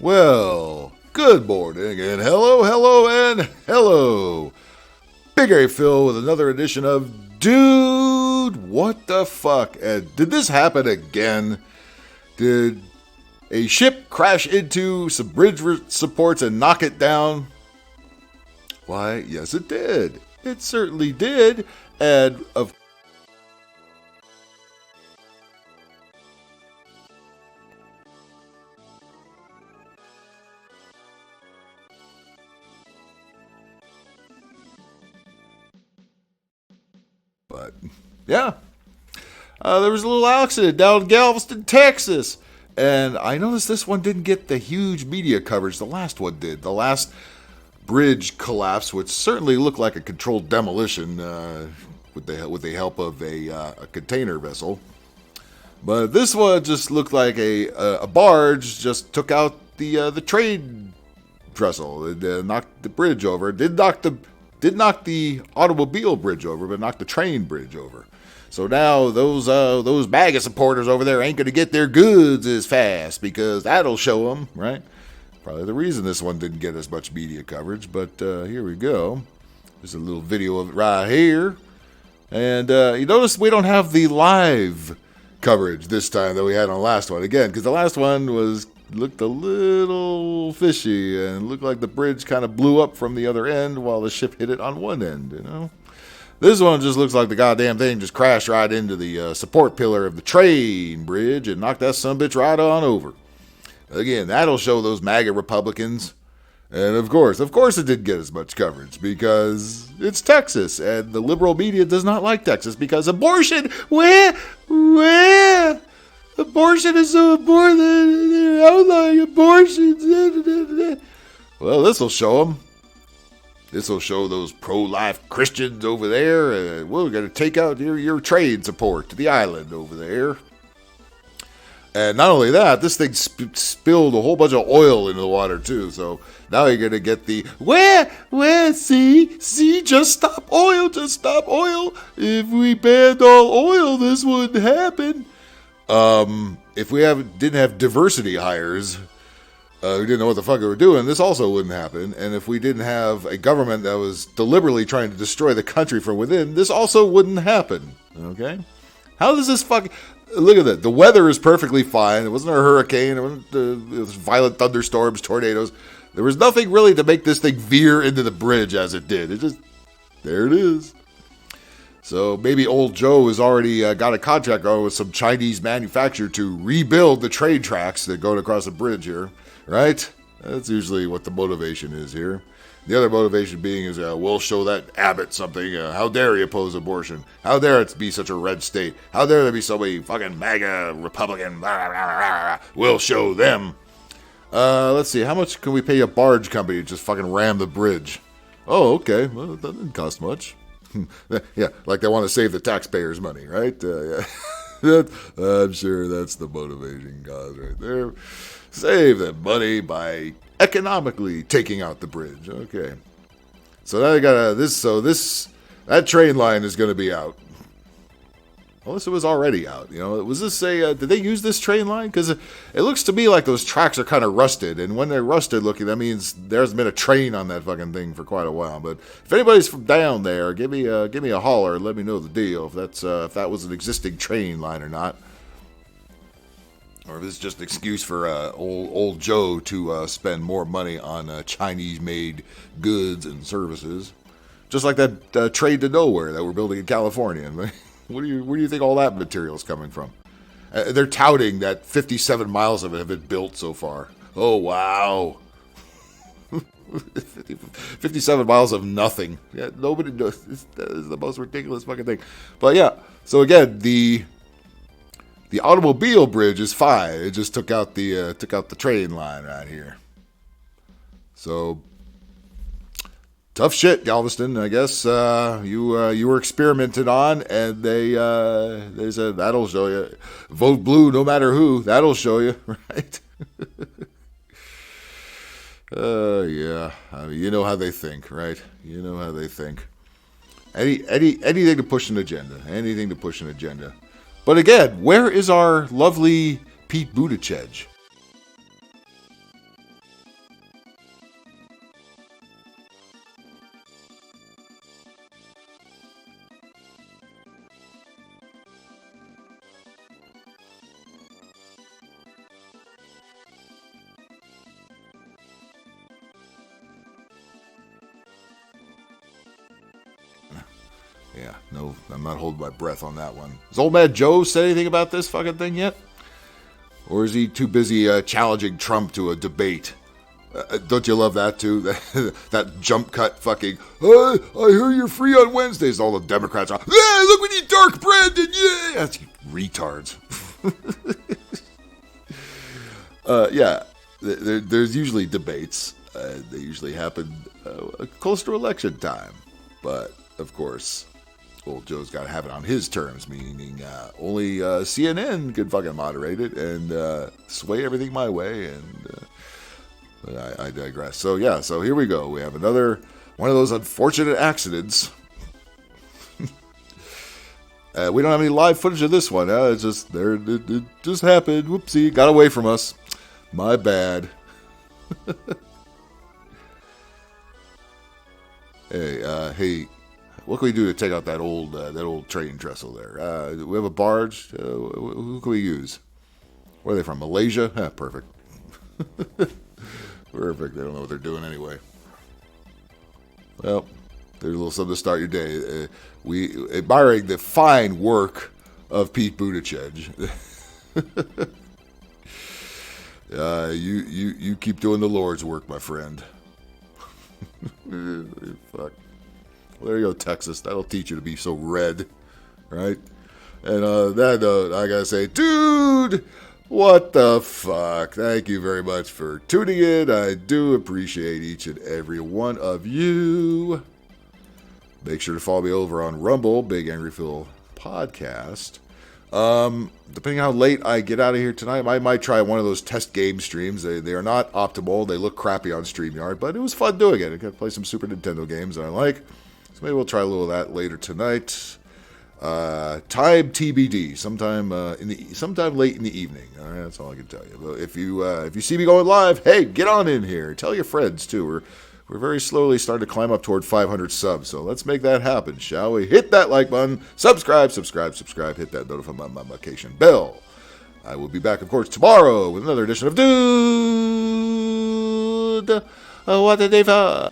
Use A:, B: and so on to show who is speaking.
A: Well, good morning, and hello. Big A Phil with another edition of Dude, What the Fuck? And did this happen again? Did a ship crash into some bridge supports and knock it down? Why, yes it did. It certainly did. And of But, yeah. There was a little accident down in Galveston, Texas. And I noticed this one didn't get the huge media coverage the last one did. The last bridge collapse, which certainly looked like a controlled demolition with the help of a container vessel. But this one just looked like a barge just took out the trade trestle. It knocked the bridge over. Did knock the automobile bridge over, but knocked the train bridge over. So now those MAGA supporters over there ain't going to get their goods as fast because that'll show them, right? Probably the reason this one didn't get as much media coverage, but here we go. There's a little video of it right here. And you notice we don't have the live coverage this time that we had on the last one. Again, because the last one looked a little fishy and looked like the bridge kind of blew up from the other end while the ship hit it on one end, you know? This one just looks like the goddamn thing just crashed right into the support pillar of the train bridge and knocked that sumbitch right on over. Again, that'll show those MAGA Republicans. And of course it didn't get as much coverage because it's Texas and the liberal media does not like Texas because abortion, where? Abortion is so important, they're outlawing abortions. Well, this'll show them. This'll show those pro-life Christians over there. We're going to take out your trade support to the island over there. And not only that, this thing spilled a whole bunch of oil into the water too. So now you're going to get the, see, just stop oil. If we banned all oil, this wouldn't happen. If we didn't have diversity hires, who didn't know what the fuck they were doing, this also wouldn't happen. And if we didn't have a government that was deliberately trying to destroy the country from within, this also wouldn't happen. Okay? How does this fucking... Look at that. The weather is perfectly fine. It wasn't a hurricane. It was violent thunderstorms, tornadoes. There was nothing really to make this thing veer into the bridge as it did. It just... There it is. So maybe old Joe has already got a contract going with some Chinese manufacturer to rebuild the train tracks that go across the bridge here. Right? That's usually what the motivation is here. The other motivation being is, we'll show that Abbott something. How dare he oppose abortion? How dare it be such a red state? How dare there be so many fucking MAGA Republican? Blah, blah, blah, blah. We'll show them. Let's see. How much can we pay a barge company to just fucking ram the bridge? Oh, okay. Well, that didn't cost much. Yeah, like they want to save the taxpayers' money, right? Yeah. I'm sure that's the motivation cause right there. Save that money by economically taking out the bridge. Okay. So now they got that train line is going to be out. Unless it was already out. You know, was this did they use this train line? Because it looks to me like those tracks are kind of rusted. And when they're rusted looking, that means there's been a train on that fucking thing for quite a while. But if anybody's from down there, give me a holler and let me know the deal. If that was an existing train line or not. Or if it's just an excuse for old Joe to spend more money on Chinese-made goods and services. Just like that trade to nowhere that we're building in California. Where do you think all that material is coming from? They're touting that 57 miles of it have been built so far. Oh, wow. 57 miles of nothing. Yeah, nobody knows. That is the most ridiculous fucking thing. But yeah, so again, the automobile bridge is fine. It just took out the train line right here. So tough shit, Galveston. I guess you were experimented on, and they said that'll show you. Vote blue, no matter who. That'll show you, right? Yeah. I mean, you know how they think, right? You know how they think. Anything to push an agenda. Anything to push an agenda. But again, where is our lovely Pete Buttigieg? Yeah, no, I'm not holding my breath on that one. Has Old Man Joe said anything about this fucking thing yet? Or is he too busy challenging Trump to a debate? Don't you love that too? That jump cut fucking, I hear you're free on Wednesdays. All the Democrats are, yeah, look what you dark Brandon, yeah. That's retards. Yeah, there's usually debates. They usually happen close to election time. But, of course, old Joe's got to have it on his terms, meaning only CNN can fucking moderate it and sway everything my way, and I digress. So, yeah, so here we go. We have another one of those unfortunate accidents. We don't have any live footage of this one. It's just, it just happened. Whoopsie, got away from us. My bad. Hey, what can we do to take out that old train trestle there? We have a barge. Who can we use? Where are they from? Malaysia? Perfect. Perfect. They don't know what they're doing anyway. Well, there's a little something to start your day. We admiring the fine work of Pete Buttigieg. You keep doing the Lord's work, my friend. Fuck. Well, there you go, Texas. That'll teach you to be so red, right? And that note, I gotta say, dude, what the fuck? Thank you very much for tuning in. I do appreciate each and every one of you. Make sure to follow me over on Rumble, Big Angry Phil Podcast. Depending on how late I get out of here tonight, I might try one of those test game streams. They are not optimal. They look crappy on StreamYard, but it was fun doing it. I got to play some Super Nintendo games that I like. So maybe we'll try a little of that later tonight. Time TBD, sometime late in the evening. All right, that's all I can tell you. But if you see me going live, hey, get on in here. Tell your friends too. We're very slowly starting to climb up toward 500 subs, so let's make that happen, shall we? Hit that like button, subscribe, hit that notification bell. I will be back, of course, tomorrow with another edition of Dude, What the Diva.